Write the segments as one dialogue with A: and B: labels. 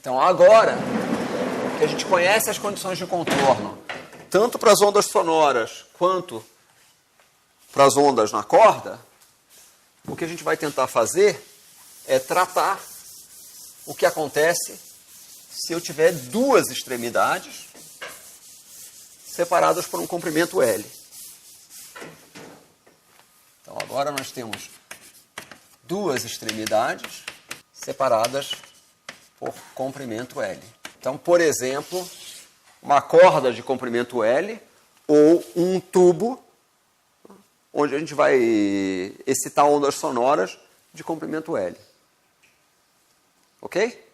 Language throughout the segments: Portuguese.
A: Então agora que a gente conhece as condições de contorno, tanto para as ondas sonoras quanto para as ondas na corda, o que a gente vai tentar fazer é tratar o que acontece se eu tiver duas extremidades separadas por um comprimento L. Então agora nós temos duas extremidades separadas por comprimento L. Então, por exemplo, uma corda de comprimento L ou um tubo onde a gente vai excitar ondas sonoras de comprimento L. Ok?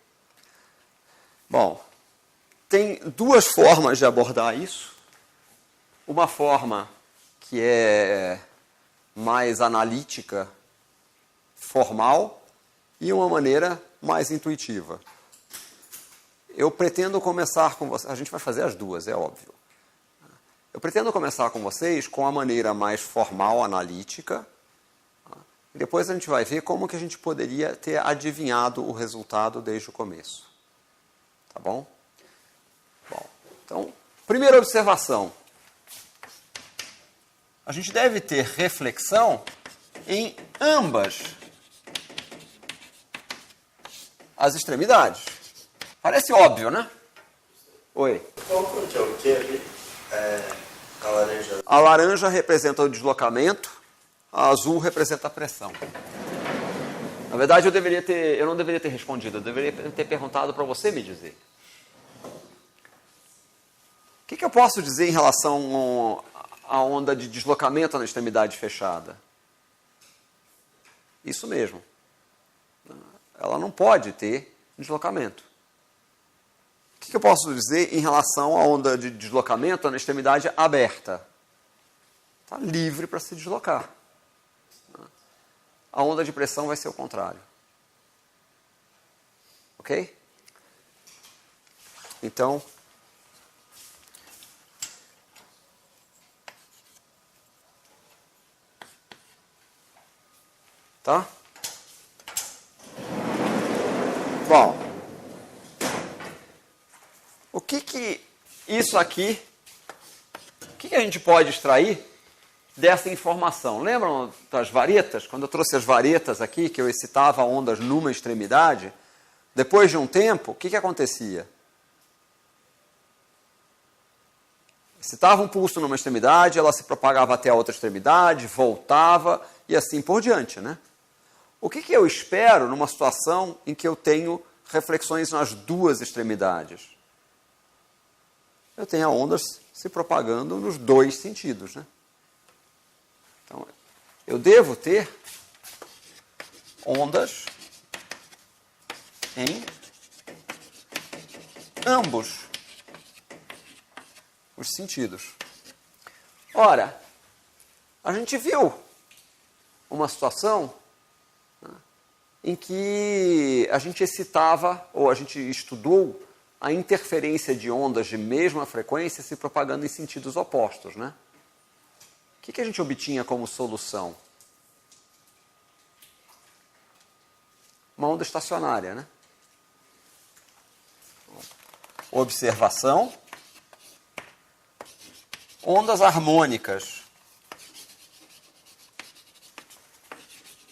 A: Bom, tem duas formas de abordar isso. Uma forma que é mais analítica, formal, e uma maneira mais intuitiva. Eu pretendo começar com vocês, a gente vai fazer as duas, é óbvio. Eu pretendo começar com vocês com a maneira mais formal, analítica, e depois a gente vai ver como que a gente poderia ter adivinhado o resultado desde o começo. Tá bom? Bom, então, primeira observação. A gente deve ter reflexão em ambas as extremidades. Parece óbvio, né? Oi.
B: Qual fonte é o que ali? A laranja.
A: A laranja representa o deslocamento, a azul representa a pressão. Na verdade, eu não deveria ter respondido, eu deveria ter perguntado para você me dizer. O que eu posso dizer em relação à onda de deslocamento na extremidade fechada? Isso mesmo. Ela não pode ter deslocamento. O que eu posso dizer em relação à onda de deslocamento na extremidade aberta? Está livre para se deslocar. A onda de pressão vai ser o contrário. Ok? Então, tá? Bom, o que isso aqui, o que a gente pode extrair dessa informação? Lembram das varetas? Quando eu trouxe as varetas aqui, que eu excitava ondas numa extremidade, depois de um tempo, o que acontecia? Excitava um pulso numa extremidade, ela se propagava até a outra extremidade, voltava e assim por diante, né? O que eu espero numa situação em que eu tenho reflexões nas duas extremidades? Eu tenho ondas se propagando nos dois sentidos, né? Então, eu devo ter ondas em ambos os sentidos. Ora, a gente viu uma situação em que a gente excitava, ou a gente estudou a interferência de ondas de mesma frequência se propagando em sentidos opostos, né? O que a gente obtinha como solução? Uma onda estacionária, né? Observação. Ondas harmônicas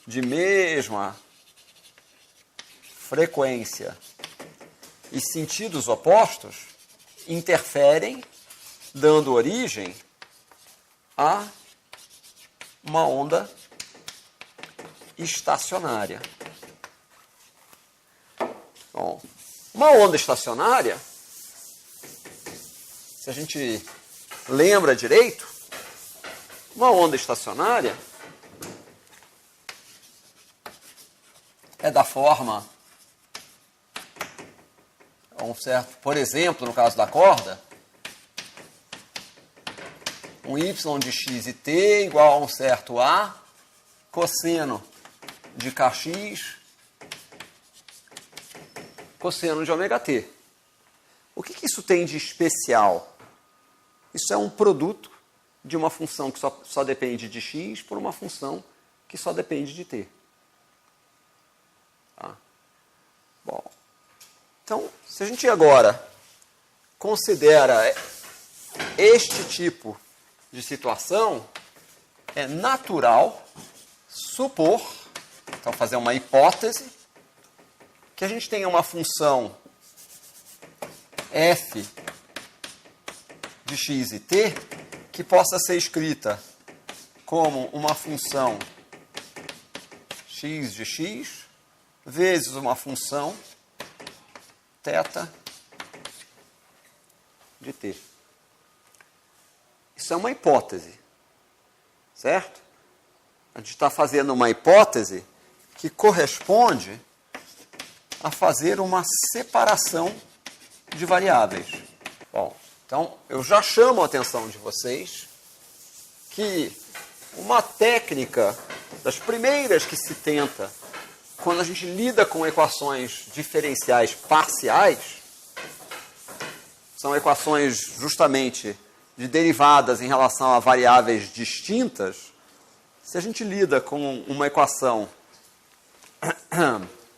A: de mesma frequência e sentidos opostos interferem, dando origem a uma onda estacionária. Bom, uma onda estacionária, se a gente lembra direito, uma onda estacionária é da forma, por exemplo, no caso da corda, um y de x e t igual a um certo a cosseno de kx cosseno de ômega t. O que isso tem de especial? Isso é um produto de uma função que só depende de x por uma função que só depende de t. Tá? Bom, Então, se a gente agora considera este tipo de situação, é natural supor, então fazer uma hipótese, que a gente tenha uma função f de x e t que possa ser escrita como uma função x de x vezes uma função θ de t. Isso é uma hipótese, certo? A gente está fazendo uma hipótese que corresponde a fazer uma separação de variáveis. Bom, então eu já chamo a atenção de vocês que uma técnica das primeiras que se tenta quando a gente lida com equações diferenciais parciais, são equações justamente de derivadas em relação a variáveis distintas. Se a gente lida com uma equação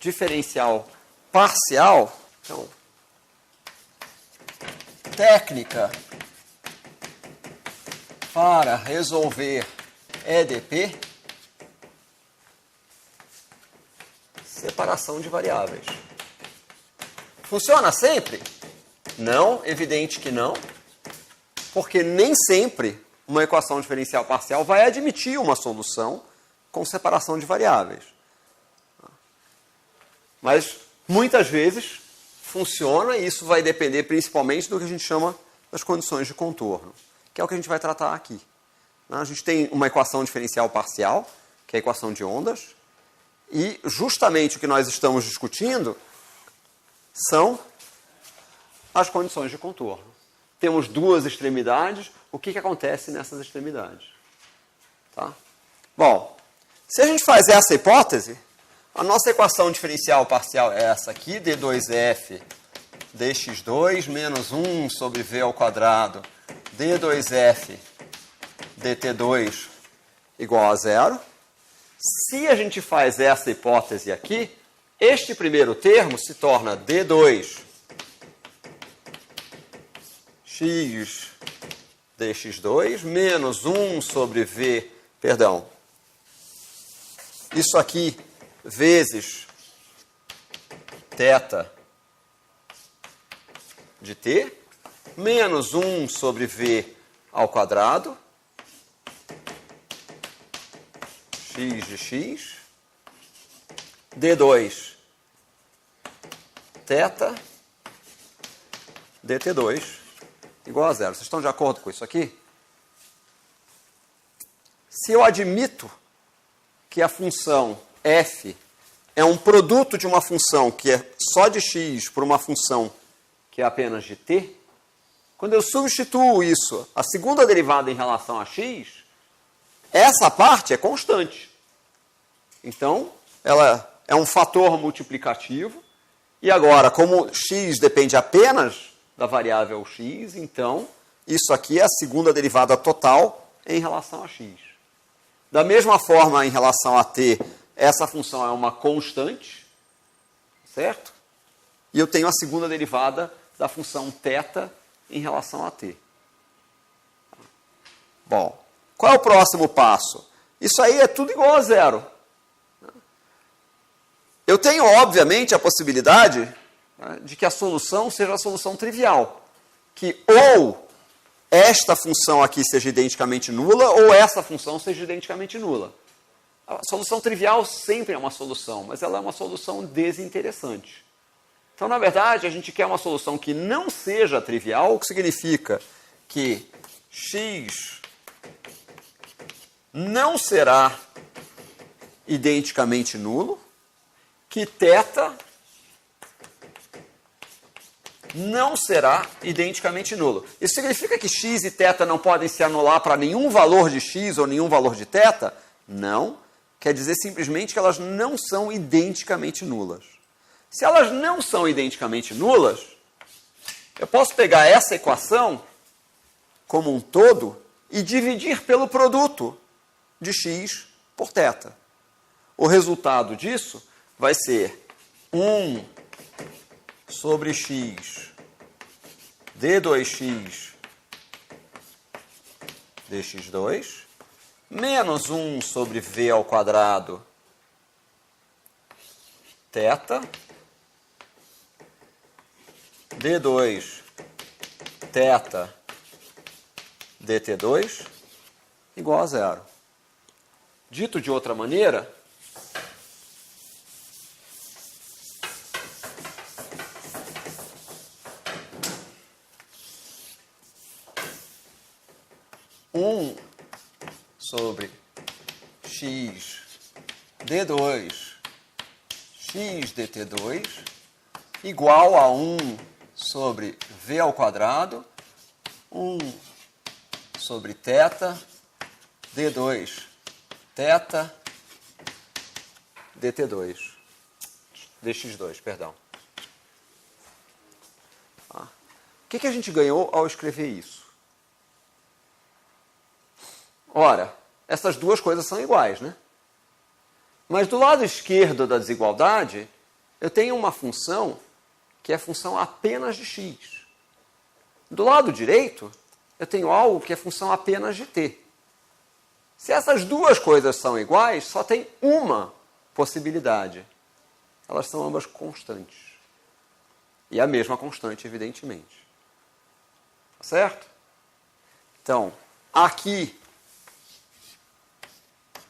A: diferencial parcial, então, técnica para resolver EDP, separação de variáveis. Funciona sempre? Não, evidente que não, porque nem sempre uma equação diferencial parcial vai admitir uma solução com separação de variáveis. Mas, muitas vezes, funciona e isso vai depender principalmente do que a gente chama das condições de contorno, que é o que a gente vai tratar aqui. A gente tem uma equação diferencial parcial, que é a equação de ondas, e justamente o que nós estamos discutindo são as condições de contorno. Temos duas extremidades, o que acontece nessas extremidades? Tá? Bom, se a gente faz essa hipótese, a nossa equação diferencial parcial é essa aqui, d2f dx2 menos 1 sobre v ao quadrado d2f dt2 igual a zero. Se a gente faz essa hipótese aqui, este primeiro termo se torna d2 x dx2 menos 1 sobre v, perdão, isso aqui vezes θ de t, menos 1 sobre v ao quadrado, x de x, d2 θ dt2 igual a zero. Vocês estão de acordo com isso aqui? Se eu admito que a função f é um produto de uma função que é só de x por uma função que é apenas de t, quando eu substituo isso, a segunda derivada em relação a x, essa parte é constante. Então, ela é um fator multiplicativo. E agora, como x depende apenas da variável x, então, isso aqui é a segunda derivada total em relação a x. Da mesma forma, em relação a t, essa função é uma constante, certo? E eu tenho a segunda derivada da função θ em relação a t. Bom, qual é o próximo passo? Isso aí é tudo igual a zero. Eu tenho, obviamente, a possibilidade de que a solução seja a solução trivial. Que ou esta função aqui seja identicamente nula, ou essa função seja identicamente nula. A solução trivial sempre é uma solução, mas ela é uma solução desinteressante. Então, na verdade, a gente quer uma solução que não seja trivial, o que significa que x não será identicamente nulo, que θ não será identicamente nulo. Isso significa que x e θ não podem se anular para nenhum valor de x ou nenhum valor de θ? Não. Quer dizer simplesmente que elas não são identicamente nulas. Se elas não são identicamente nulas, eu posso pegar essa equação como um todo e dividir pelo produto de x por θ. O resultado disso vai ser 1 sobre x d2x dx2 menos 1 sobre v ao quadrado θ d2 θ dt2 igual a zero. Dito de outra maneira, sobre x d2 x dt2 igual a 1 sobre v ao quadrado 1 sobre θ d2 θ dt2 dx2, perdão. O que a gente ganhou ao escrever isso? Ora, essas duas coisas são iguais, né? Mas do lado esquerdo da desigualdade, eu tenho uma função que é função apenas de x. Do lado direito, eu tenho algo que é função apenas de t. Se essas duas coisas são iguais, só tem uma possibilidade. Elas são ambas constantes. E a mesma constante, evidentemente. Certo? Então, aqui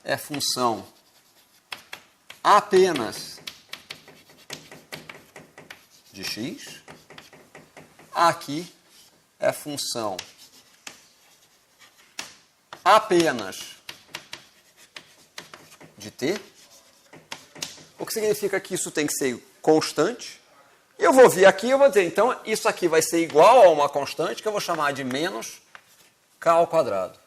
A: é função apenas de x. Aqui é função apenas de t. O que significa que isso tem que ser constante. E eu vou vir aqui e vou dizer, então, isso aqui vai ser igual a uma constante que eu vou chamar de menos k ao quadrado.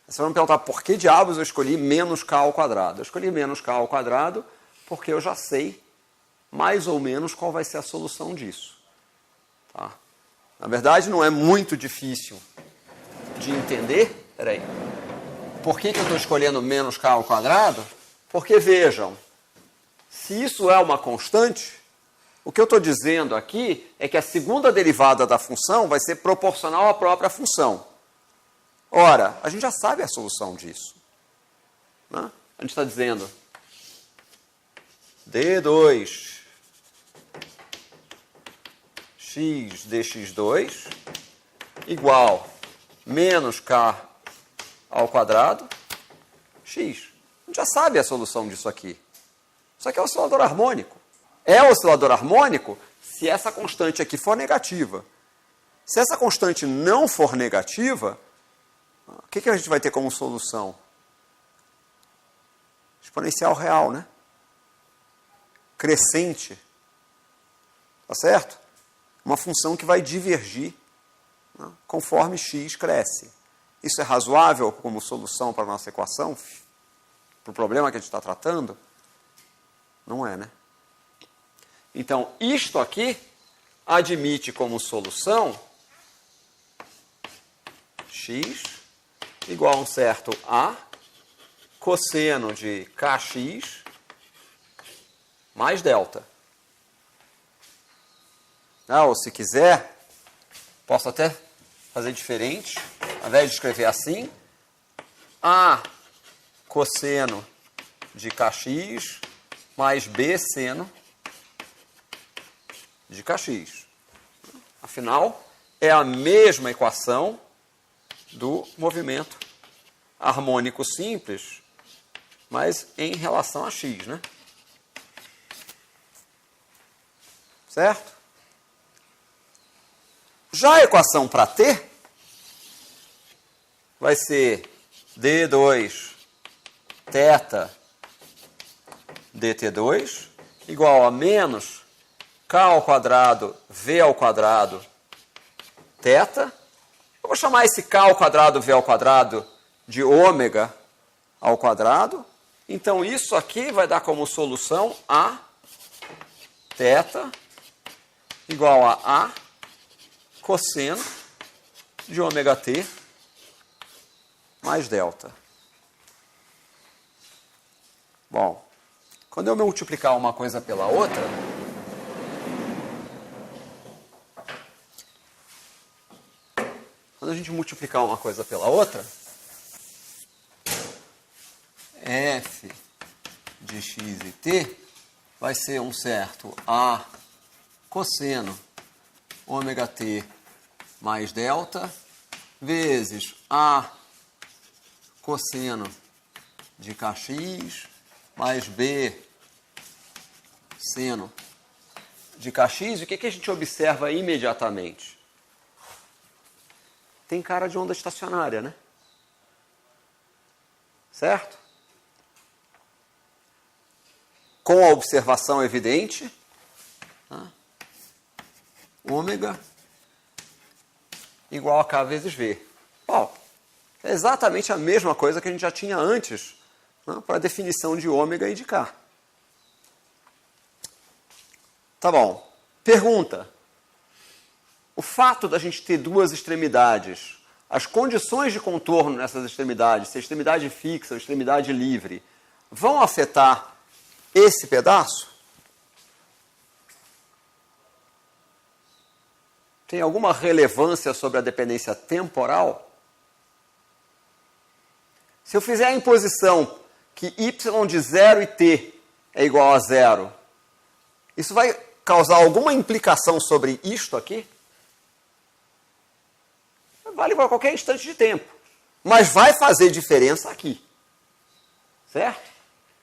A: Vocês vão me perguntar por que diabos eu escolhi menos k ao quadrado. Eu escolhi menos k ao quadrado porque eu já sei mais ou menos qual vai ser a solução disso. Tá? Na verdade, não é muito difícil de entender. Peraí. Por que eu estou escolhendo menos k ao quadrado? Porque, vejam, se isso é uma constante, o que eu estou dizendo aqui é que a segunda derivada da função vai ser proporcional à própria função. Ora, a gente já sabe a solução disso. Né? A gente está dizendo d2 x dx2 igual menos k ao quadrado x. A gente já sabe a solução disso aqui. Isso aqui é oscilador harmônico. É oscilador harmônico se essa constante aqui for negativa. Se essa constante não for negativa, o que a gente vai ter como solução? Exponencial real, né? Crescente. Tá certo? Uma função que vai divergir, né, conforme x cresce. Isso é razoável como solução para a nossa equação? Para o problema que a gente está tratando? Não é, né? Então, isto aqui admite como solução x igual a um certo a cosseno de kx mais delta. Ou se quiser, posso até fazer diferente. Ao invés de escrever assim, a cosseno de kx mais b seno de kx. Afinal, é a mesma equação do movimento harmônico simples, mas em relação a x, né? Certo? Já a equação para t vai ser d2 θ dt2 igual a menos k ao quadrado v ao quadrado θ. Eu vou chamar esse k ao quadrado v ao quadrado de ômega ao quadrado. Então, isso aqui vai dar como solução a θ igual a cosseno de ômega t mais delta. Bom, quando eu multiplicar uma coisa pela outra, quando a gente multiplicar uma coisa pela outra, f de x e t vai ser um certo a cosseno ômega t mais delta vezes a cosseno de kx mais b seno de kx. E o que a gente observa imediatamente? Tem cara de onda estacionária, né? Certo? Com a observação evidente, tá? Ômega igual a k vezes v. Bom, é exatamente a mesma coisa que a gente já tinha antes, né, para a definição de ômega e de k. Tá bom. Pergunta. O fato da gente ter duas extremidades, as condições de contorno nessas extremidades, se a extremidade fixa ou extremidade livre, vão afetar esse pedaço? Tem alguma relevância sobre a dependência temporal? Se eu fizer a imposição que y de 0 e t é igual a 0, isso vai causar alguma implicação sobre isto aqui? Vale para qualquer instante de tempo. Mas vai fazer diferença aqui. Certo?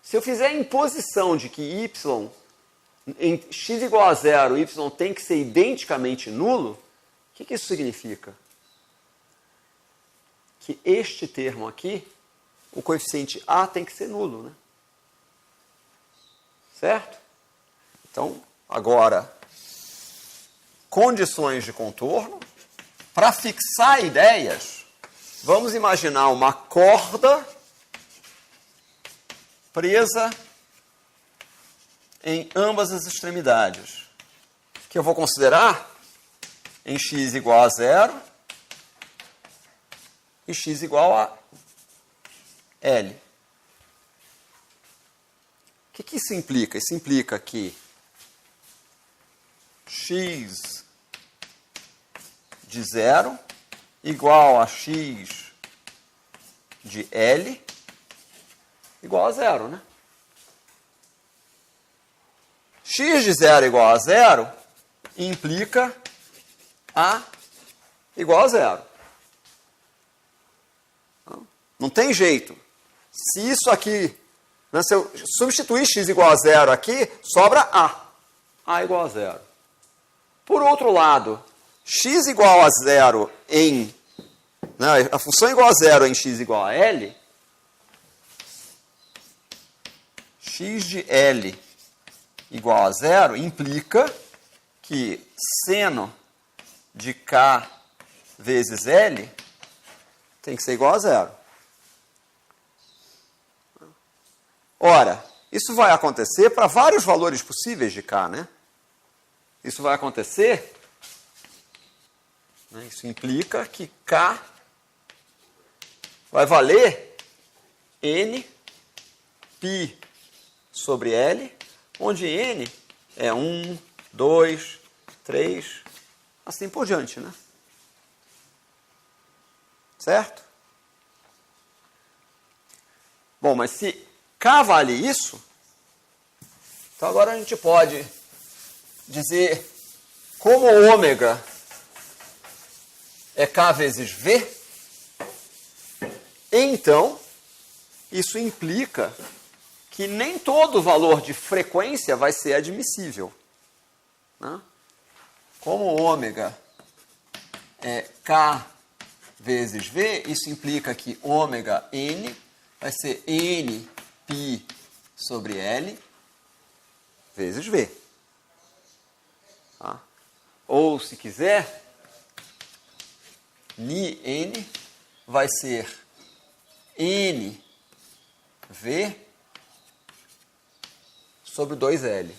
A: Se eu fizer a imposição de que y, em x igual a 0, y tem que ser identicamente nulo, o que isso significa? Que este termo aqui, o coeficiente a tem que ser nulo, né? Certo? Então, agora, condições de contorno. Para fixar ideias, vamos imaginar uma corda presa em ambas as extremidades, que eu vou considerar em x igual a 0 e x igual a L. O que isso implica? Isso implica que x de 0 igual a x de L igual a 0, né? X de 0 igual a 0 implica A igual a 0. Não tem jeito. Se isso aqui, né, se eu substituir x igual a 0 aqui, sobra A. A igual a 0. Por outro lado, x igual a 0 em... Né, a função igual a 0 em x igual a L, x de L igual a 0 implica que seno de k vezes L tem que ser igual a 0. Ora, isso vai acontecer para vários valores possíveis de k, né? Isso vai acontecer... Isso implica que K vai valer N π sobre L, onde N é 1, 2, 3, assim por diante, né? Certo? Bom, mas se K vale isso, então agora a gente pode dizer como ômega é K vezes V, então isso implica que nem todo valor de frequência vai ser admissível, né? Como ômega é K vezes V, isso implica que ômega N vai ser N π sobre L vezes V. Tá? Ou, se quiser, Ni N vai ser N V sobre 2L.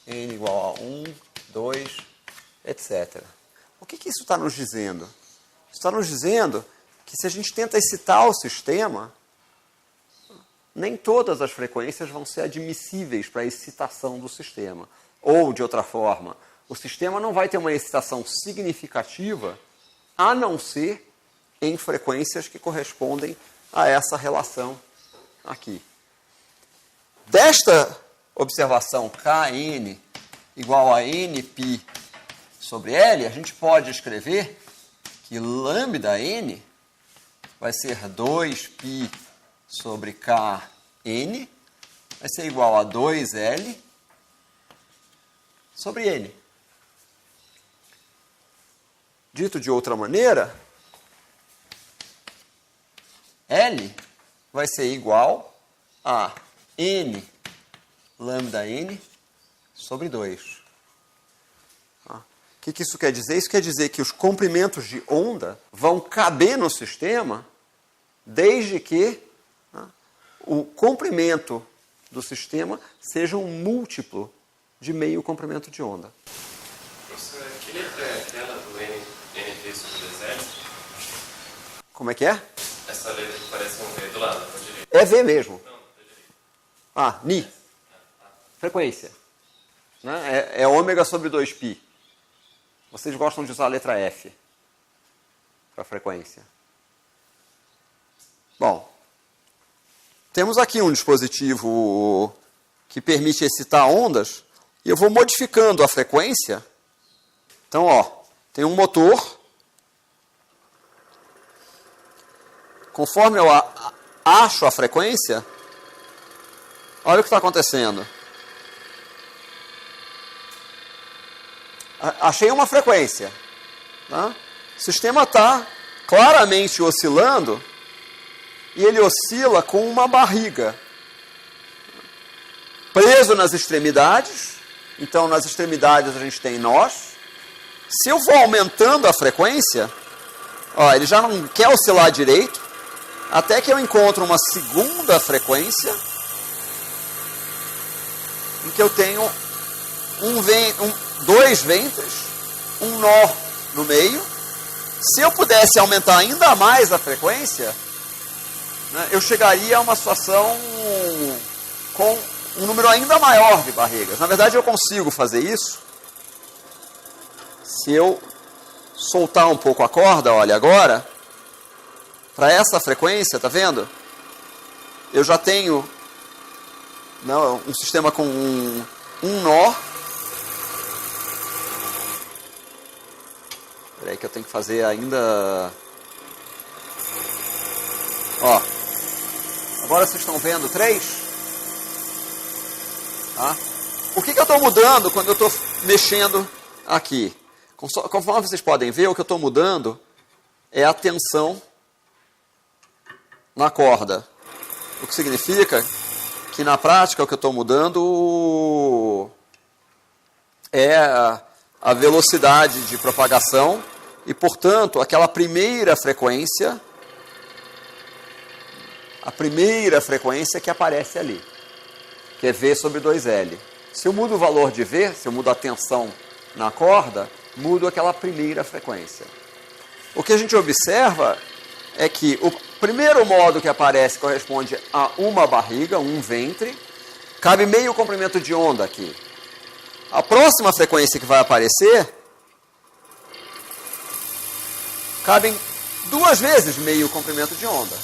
A: N igual a 1, 2, etc. O que isso está nos dizendo? Isso está nos dizendo que se a gente tenta excitar o sistema, nem todas as frequências vão ser admissíveis para a excitação do sistema. Ou, de outra forma, o sistema não vai ter uma excitação significativa, a não ser em frequências que correspondem a essa relação aqui. Desta observação Kn igual a nπ sobre L, a gente pode escrever que lambda-n vai ser 2π sobre Kn, vai ser igual a 2L sobre N. Dito de outra maneira, L vai ser igual a N lambda N sobre 2. O que isso quer dizer? Isso quer dizer que os comprimentos de onda vão caber no sistema desde que o comprimento do sistema seja um múltiplo de meio comprimento de onda.
C: Professor, que letra é aquela do NV sobre 2L?
A: Como é que é?
C: Essa letra que parece um V do lado, da direita.
A: É V mesmo.
C: Não, da direita.
A: Ni. Frequência. Né? É ômega sobre 2π. Vocês gostam de usar a letra F para frequência. Bom, temos aqui um dispositivo que permite excitar ondas e eu vou modificando a frequência. Então, tem um motor. Conforme eu acho a frequência, olha o que está acontecendo. Achei uma frequência. Tá? O sistema está claramente oscilando e ele oscila com uma barriga. Preso nas extremidades. Então, nas extremidades a gente tem nós. Se eu vou aumentando a frequência, ele já não quer oscilar direito, até que eu encontro uma segunda frequência em que eu tenho dois ventres, um nó no meio. Se eu pudesse aumentar ainda mais a frequência, né, eu chegaria a uma situação com um número ainda maior de barrigas. Na verdade, eu consigo fazer isso se eu soltar um pouco a corda, olha, agora, para essa frequência, tá vendo? Eu já tenho um sistema com um nó. Espera aí que eu tenho que fazer ainda... Agora vocês estão vendo 3? Tá? O que eu estou mudando quando eu estou mexendo aqui? Conforme vocês podem ver, o que eu estou mudando é a tensão na corda. O que significa que, na prática, o que eu estou mudando é a velocidade de propagação e, portanto, aquela primeira frequência, que aparece ali, que é V sobre 2L. Se eu mudo o valor de V, se eu mudo a tensão na corda, mudo aquela primeira frequência. O que a gente observa é que o primeiro modo que aparece corresponde a uma barriga, um ventre, cabe meio comprimento de onda aqui. A próxima frequência que vai aparecer cabem 2 vezes meio comprimento de onda.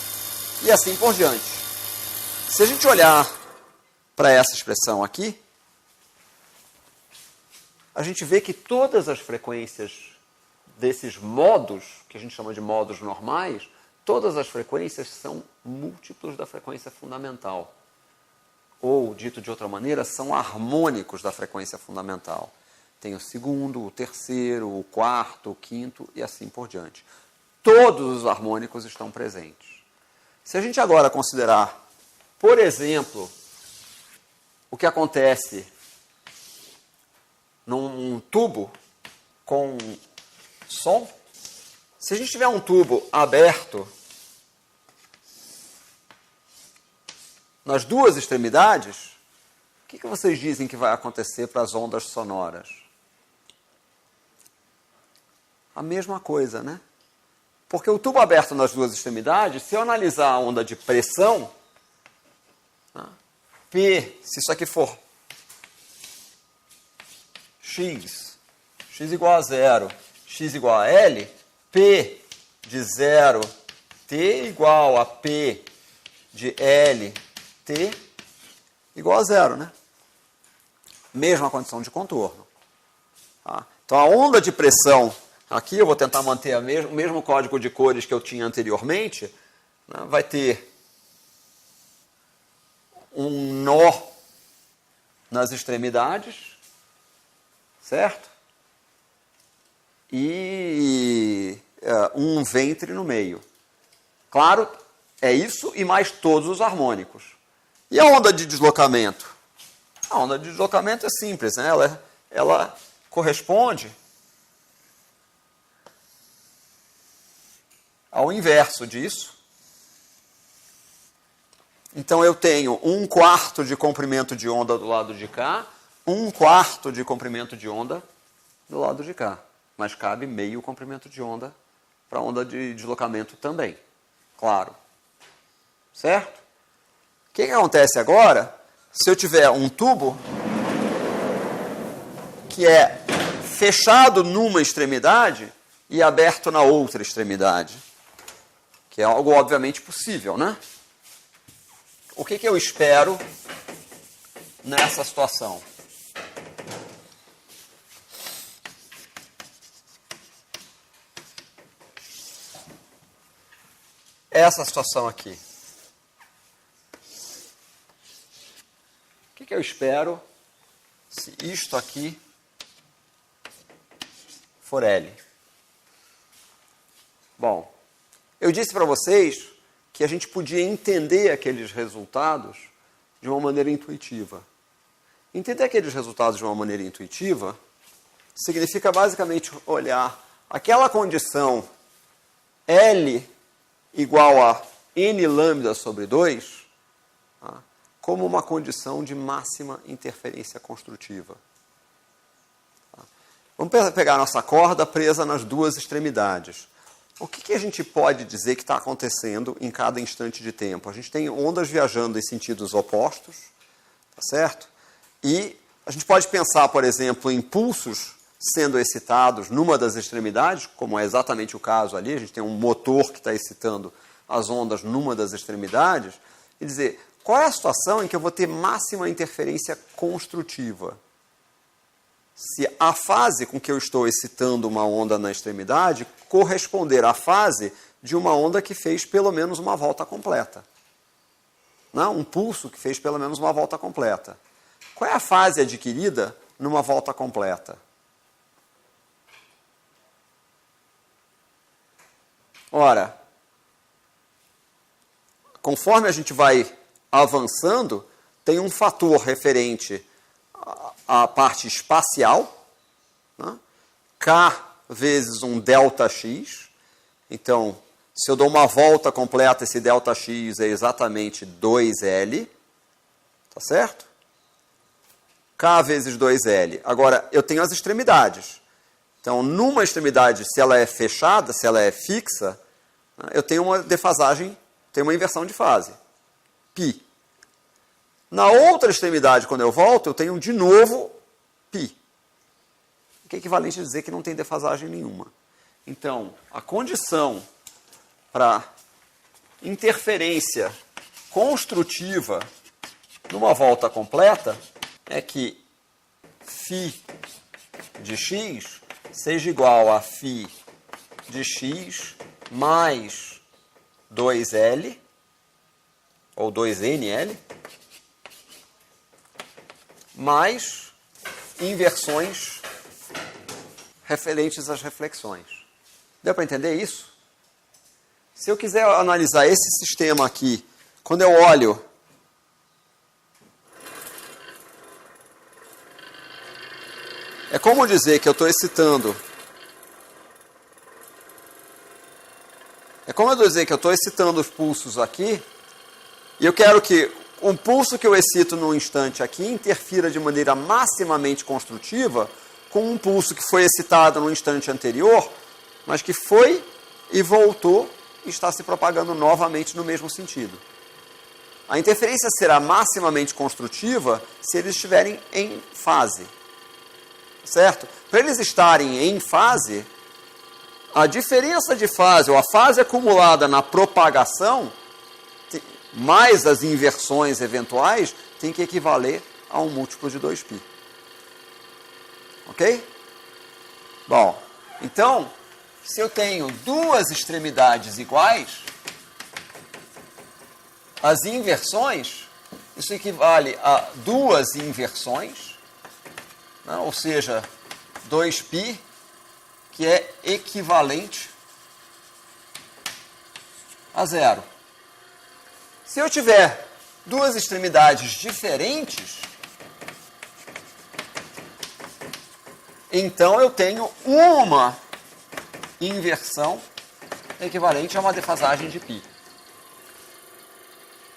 A: E assim por diante. Se a gente olhar para essa expressão aqui, a gente vê que todas as frequências desses modos, que a gente chama de modos normais, todas as frequências são múltiplos da frequência fundamental. Ou, dito de outra maneira, são harmônicos da frequência fundamental. Tem o segundo, o terceiro, o quarto, o quinto e assim por diante. Todos os harmônicos estão presentes. Se a gente agora considerar, por exemplo, o que acontece num tubo com som, se a gente tiver um tubo aberto nas duas extremidades, o que vocês dizem que vai acontecer para as ondas sonoras? A mesma coisa, né? Porque o tubo aberto nas duas extremidades, se eu analisar a onda de pressão, P, se isso aqui for x igual a 0, x igual a L, P de 0, T igual a P de L, T igual a 0, né? Mesma condição de contorno. Tá? Então, a onda de pressão, aqui eu vou tentar manter o mesmo código de cores que eu tinha anteriormente, né? Vai ter um nó nas extremidades, certo? E um ventre no meio. Claro, é isso e mais todos os harmônicos. E a onda de deslocamento? A onda de deslocamento é simples, né? Ela corresponde ao inverso disso. Então, eu tenho 1/4 de comprimento de onda do lado de cá, 1/4 de comprimento de onda do lado de cá. Mas cabe meio comprimento de onda para a onda de deslocamento também. Claro. Certo? O que acontece agora? Se eu tiver um tubo que é fechado numa extremidade e aberto na outra extremidade, que é algo obviamente possível, né? O que eu espero nessa situação? Essa situação aqui. O que eu espero se isto aqui for L? Bom, eu disse para vocês que a gente podia entender aqueles resultados de uma maneira intuitiva. Entender aqueles resultados de uma maneira intuitiva significa basicamente olhar aquela condição L igual a N lambda sobre 2, tá, como uma condição de máxima interferência construtiva. Tá. Vamos pegar a nossa corda presa nas duas extremidades. O que a gente pode dizer que está acontecendo em cada instante de tempo? A gente tem ondas viajando em sentidos opostos, tá certo? E a gente pode pensar, por exemplo, em pulsos sendo excitados numa das extremidades, como é exatamente o caso ali, a gente tem um motor que está excitando as ondas numa das extremidades, e dizer, qual é a situação em que eu vou ter máxima interferência construtiva? Se a fase com que eu estou excitando uma onda na extremidade corresponder à fase de uma onda que fez pelo menos uma volta completa. Não? Um pulso que fez pelo menos uma volta completa. Qual é a fase adquirida numa volta completa? Ora, conforme a gente vai avançando, tem um fator referente à parte espacial, né? K vezes um ΔX. Então, se eu dou uma volta completa, esse ΔX é exatamente 2L. Tá certo? K vezes 2L. Agora, eu tenho as extremidades. Então, numa extremidade, se ela é fechada, se ela é fixa, eu tenho uma defasagem, tenho uma inversão de fase. π. Na outra extremidade, quando eu volto, eu tenho de novo π. Que é equivalente a dizer que não tem defasagem nenhuma. Então, a condição para interferência construtiva numa volta completa é que φ de x seja igual a φ de x mais 2L, ou 2NL, mais inversões referentes às reflexões. Deu para entender isso? Se eu quiser analisar esse sistema aqui, quando eu olho é como dizer que eu estou excitando. É como eu dizer que eu estou excitando os pulsos aqui, e eu quero que um pulso que eu excito num instante aqui interfira de maneira maximamente construtiva com um pulso que foi excitado no instante anterior, mas que foi e voltou e está se propagando novamente no mesmo sentido. A interferência será maximamente construtiva se eles estiverem em fase. Certo? Para eles estarem em fase, a diferença de fase, ou a fase acumulada na propagação, mais as inversões eventuais, tem que equivaler a um múltiplo de 2π. Ok? Bom, então, se eu tenho duas extremidades iguais, as inversões, isso equivale a duas inversões, né? Ou seja, 2π, que é equivalente a zero. Se eu tiver duas extremidades diferentes, então eu tenho uma inversão equivalente a uma defasagem de π.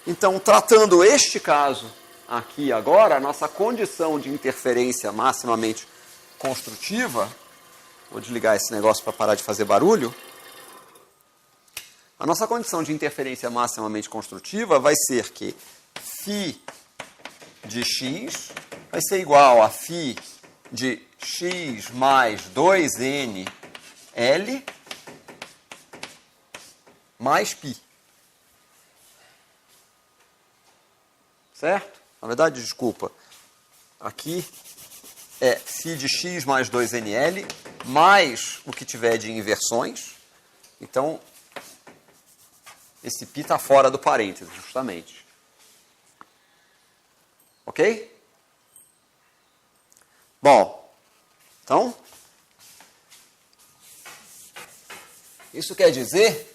A: Então, tratando este caso aqui agora, a nossa condição de interferência maximamente construtiva, vou desligar esse negócio para parar de fazer barulho, a nossa condição de interferência maximamente construtiva vai ser que φ de x vai ser igual a φ de x mais 2nL mais π. Certo? Na verdade, desculpa. Aqui é φ de x mais 2nL mais o que tiver de inversões. Então, esse π está fora do parênteses, justamente. Ok? Bom, então, isso quer dizer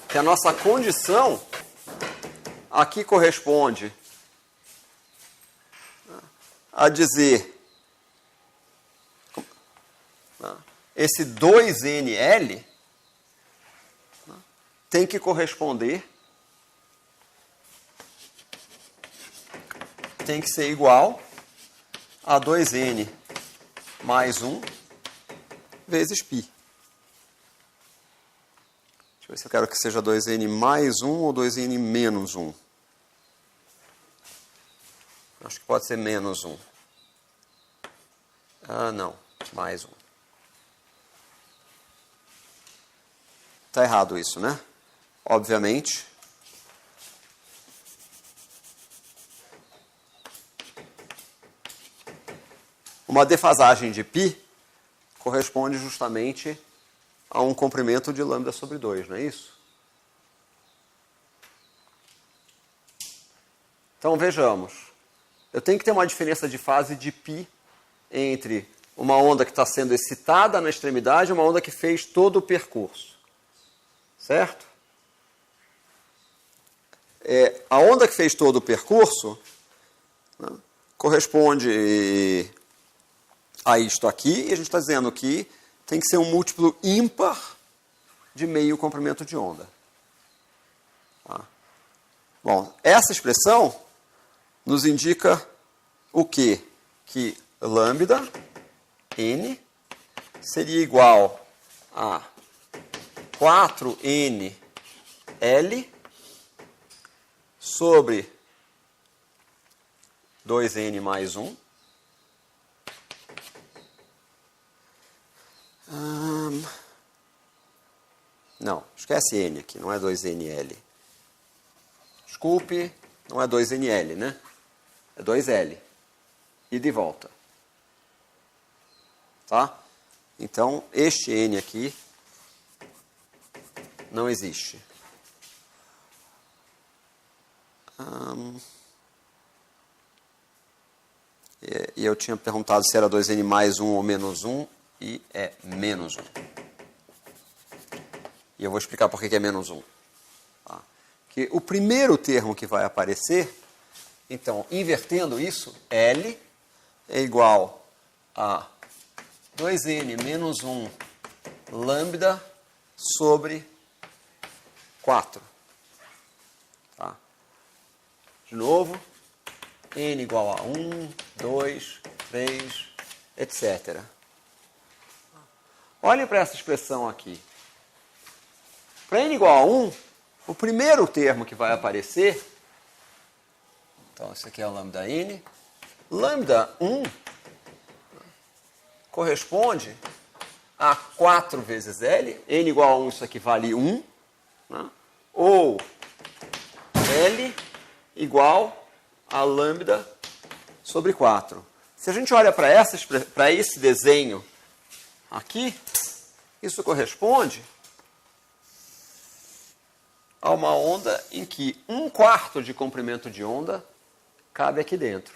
A: que a nossa condição aqui corresponde a dizer esse 2nL tem que corresponder, tem que ser igual a 2n mais 1 vezes π. Deixa eu ver se eu quero que seja 2n mais 1 ou 2n menos 1. Acho que pode ser menos 1. Ah, não. Mais 1. Está errado isso, né? Obviamente. Uma defasagem de π corresponde justamente a um comprimento de lambda sobre 2, não é isso? Então, vejamos. Eu tenho que ter uma diferença de fase de π entre uma onda que está sendo excitada na extremidade e uma onda que fez todo o percurso. Certo? A onda que fez todo o percurso, né, corresponde a isto aqui, e a gente está dizendo que tem que ser um múltiplo ímpar de meio comprimento de onda. Tá? Bom, essa expressão nos indica o quê? Que lambda n seria igual a 4nL sobre 2n mais 1 não, esquece n aqui, não é 2nL. Desculpe, não é 2nL, né? É 2L. E de volta. Tá? Então, este n aqui não existe. E eu tinha perguntado se era 2n mais 1 ou menos 1, e é menos 1. E eu vou explicar por que é menos 1. Tá? Que o primeiro termo que vai aparecer, então, invertendo isso, L é igual a 2n menos 1 lambda sobre 4. Tá? De novo, n igual a 1, 2, 3, etc. Olhem para essa expressão aqui. Para n igual a 1, o primeiro termo que vai aparecer, então esse aqui é o lambda n, lambda 1 corresponde a 4 vezes L, n igual a 1, isso aqui vale 1, né? Ou L igual a lambda sobre 4. Se a gente olha para esse desenho aqui, isso corresponde a uma onda em que 1/4 de comprimento de onda cabe aqui dentro.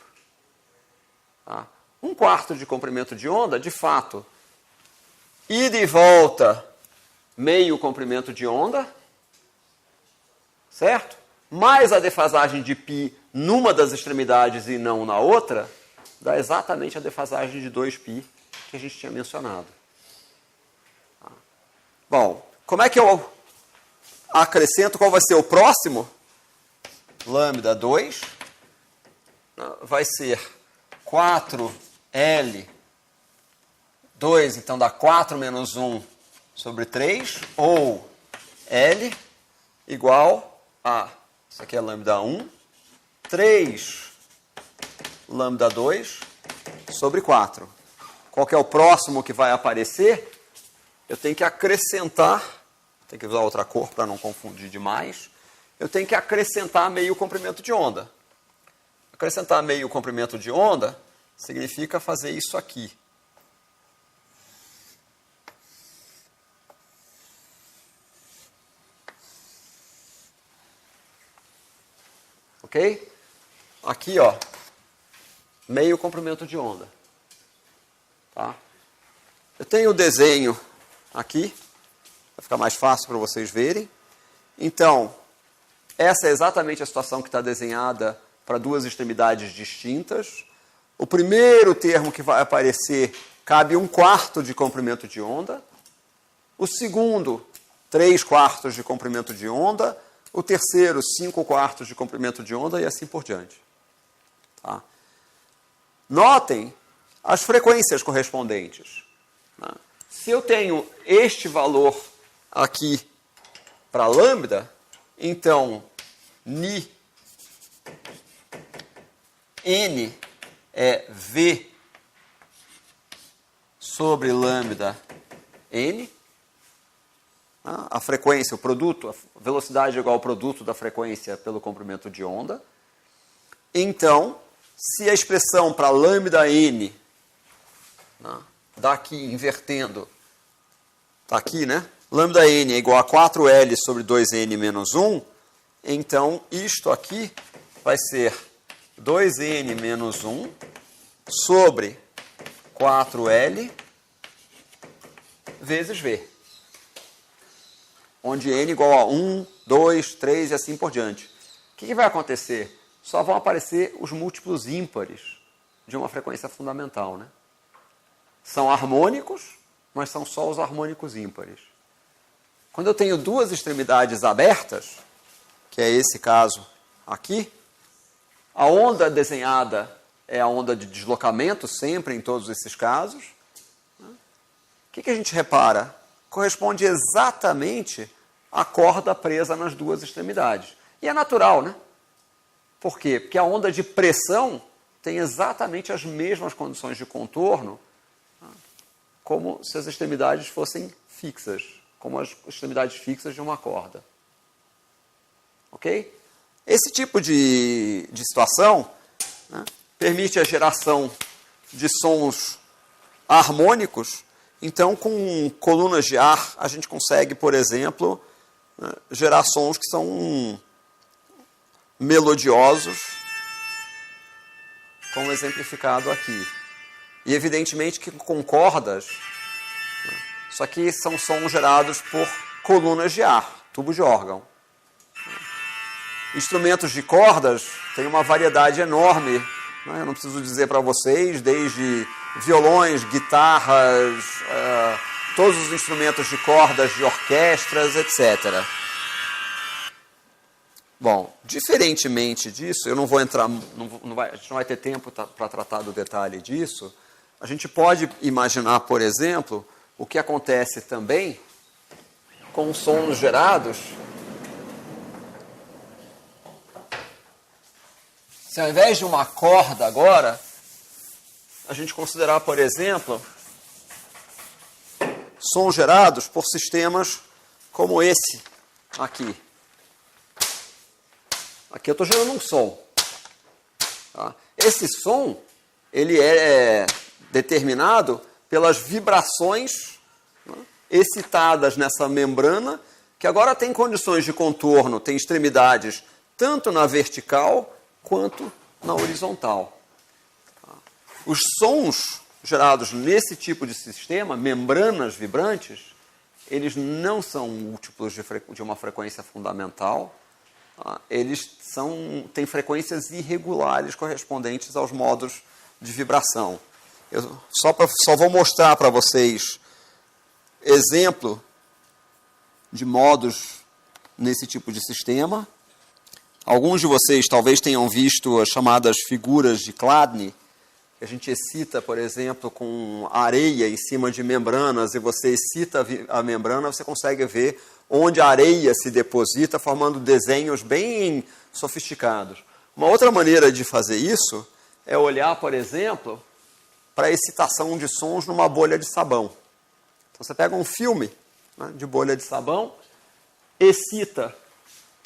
A: Tá? 1/4 de comprimento de onda, de fato, ida e volta, meio comprimento de onda, certo? Mais a defasagem de π numa das extremidades e não na outra, dá exatamente a defasagem de 2π que a gente tinha mencionado. Tá? Bom, como é que eu acrescento? Qual vai ser o próximo? Lambda 2 vai ser 4L 2, então dá 4 menos 1 sobre 3, ou L igual a, isso aqui é lambda 1, 3 lambda 2 sobre 4. Qual que é o próximo que vai aparecer? Eu tenho que acrescentar, tem que usar outra cor para não confundir demais, eu tenho que acrescentar meio comprimento de onda. Acrescentar meio comprimento de onda significa fazer isso aqui. Ok? Aqui, ó, meio comprimento de onda. Tá? Eu tenho o desenho aqui, vai ficar mais fácil para vocês verem. Então, essa é exatamente a situação que está desenhada para duas extremidades distintas. O primeiro termo que vai aparecer cabe 1/4 de comprimento de onda. O segundo, 3/4 de comprimento de onda. O terceiro, 5/4 de comprimento de onda e assim por diante. Tá? Notem as frequências correspondentes. Né? Se eu tenho este valor aqui para lambda, então ni n é v sobre lambda n. A frequência, o produto, a velocidade é igual ao produto da frequência pelo comprimento de onda. Então, se a expressão para lambda n, daqui invertendo, está aqui, né? Lambda n é igual a 4L sobre 2n menos 1, então isto aqui vai ser 2n menos 1 sobre 4L vezes v. Onde n igual a 1, 2, 3 e assim por diante. O que vai acontecer? Só vão aparecer os múltiplos ímpares de uma frequência fundamental. Né? São harmônicos, mas são só os harmônicos ímpares. Quando eu tenho duas extremidades abertas, que é esse caso aqui, a onda desenhada é a onda de deslocamento, sempre em todos esses casos. O que a gente repara? Corresponde exatamente à corda presa nas duas extremidades. E é natural, né? Por quê? Porque a onda de pressão tem exatamente as mesmas condições de contorno, como se as extremidades fossem fixas, como as extremidades fixas de uma corda. Ok? Esse tipo de situação, né, permite a geração de sons harmônicos. Então, com colunas de ar, a gente consegue, por exemplo, gerar sons que são melodiosos, como exemplificado aqui. E, evidentemente, que com cordas, isso aqui são sons gerados por colunas de ar, tubo de órgão. Instrumentos de cordas têm uma variedade enorme, né? Eu não preciso dizer para vocês, desde violões, guitarras, todos os instrumentos de cordas, de orquestras, etc. Bom, diferentemente disso, eu não vou entrar, a gente não vai ter tempo para tratar do detalhe disso. A gente pode imaginar, por exemplo, o que acontece também com sons gerados se ao invés de uma corda agora, a gente considerar, por exemplo, sons gerados por sistemas como esse aqui. Aqui eu estou gerando um som. Tá? Esse som, ele é determinado pelas vibrações, né, excitadas nessa membrana, que agora tem condições de contorno, tem extremidades tanto na vertical quanto na horizontal. Tá? Os sons gerados nesse tipo de sistema, membranas vibrantes, eles não são múltiplos de uma frequência fundamental. Tá? Eles têm frequências irregulares correspondentes aos modos de vibração. Eu só vou mostrar para vocês exemplo de modos nesse tipo de sistema. Alguns de vocês talvez tenham visto as chamadas figuras de Chladni, que a gente excita, por exemplo, com areia em cima de membranas, e você excita a membrana, você consegue ver onde a areia se deposita, formando desenhos bem sofisticados. Uma outra maneira de fazer isso é olhar, por exemplo, para a excitação de sons numa bolha de sabão. Então você pega um filme, né, de bolha de sabão, excita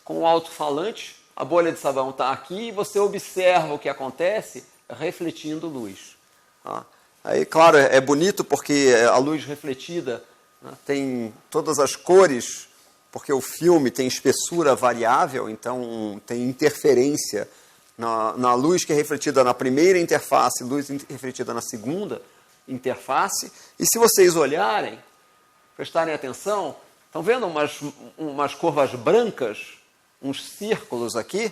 A: com o alto-falante, a bolha de sabão está aqui e você observa o que acontece refletindo luz. Tá? Aí, claro, é bonito porque a luz refletida, né, tem todas as cores, porque o filme tem espessura variável, então tem interferência na luz que é refletida na primeira interface, luz refletida na segunda interface. E se vocês olharem, prestarem atenção, estão vendo umas curvas brancas, uns círculos aqui?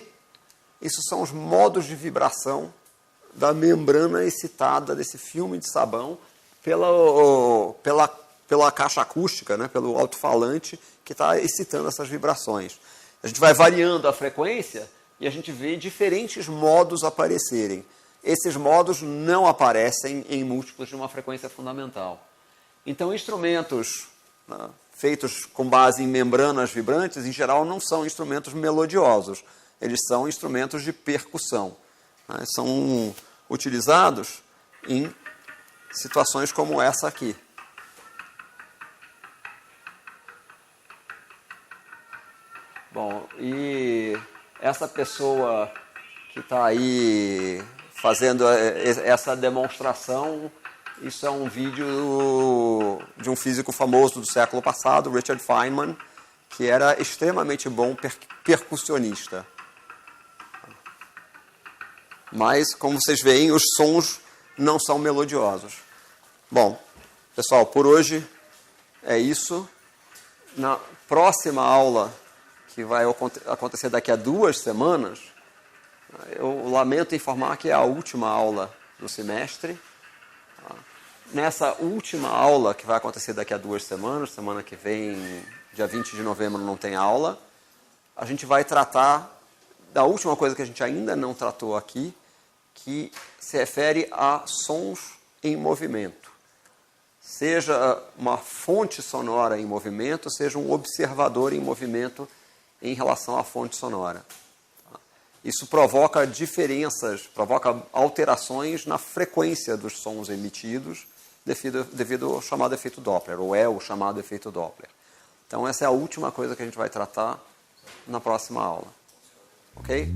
A: Isso são os modos de vibração da membrana excitada desse filme de sabão pela caixa acústica, né, pelo alto-falante que está excitando essas vibrações. A gente vai variando a frequência e a gente vê diferentes modos aparecerem. Esses modos não aparecem em múltiplos de uma frequência fundamental. Então, instrumentos, né, feitos com base em membranas vibrantes, em geral, não são instrumentos melodiosos. Eles são instrumentos de percussão. Né? São utilizados em situações como essa aqui. Bom, e essa pessoa que está aí fazendo essa demonstração, isso é um vídeo de um físico famoso do século passado, Richard Feynman, que era extremamente bom percussionista. Mas, como vocês veem, os sons não são melodiosos. Bom, pessoal, por hoje é isso. Na próxima aula, que vai acontecer daqui a 2 semanas, eu lamento informar que é a última aula do semestre. Nessa última aula, que vai acontecer daqui a 2 semanas, semana que vem, dia 20 de novembro, não tem aula, a gente vai tratar da última coisa que a gente ainda não tratou aqui, que se refere a sons em movimento. Seja uma fonte sonora em movimento, seja um observador em movimento em relação à fonte sonora. Isso provoca diferenças, provoca alterações na frequência dos sons emitidos devido ao chamado efeito Doppler, ou é o chamado efeito Doppler. Então essa é a última coisa que a gente vai tratar na próxima aula. Ok?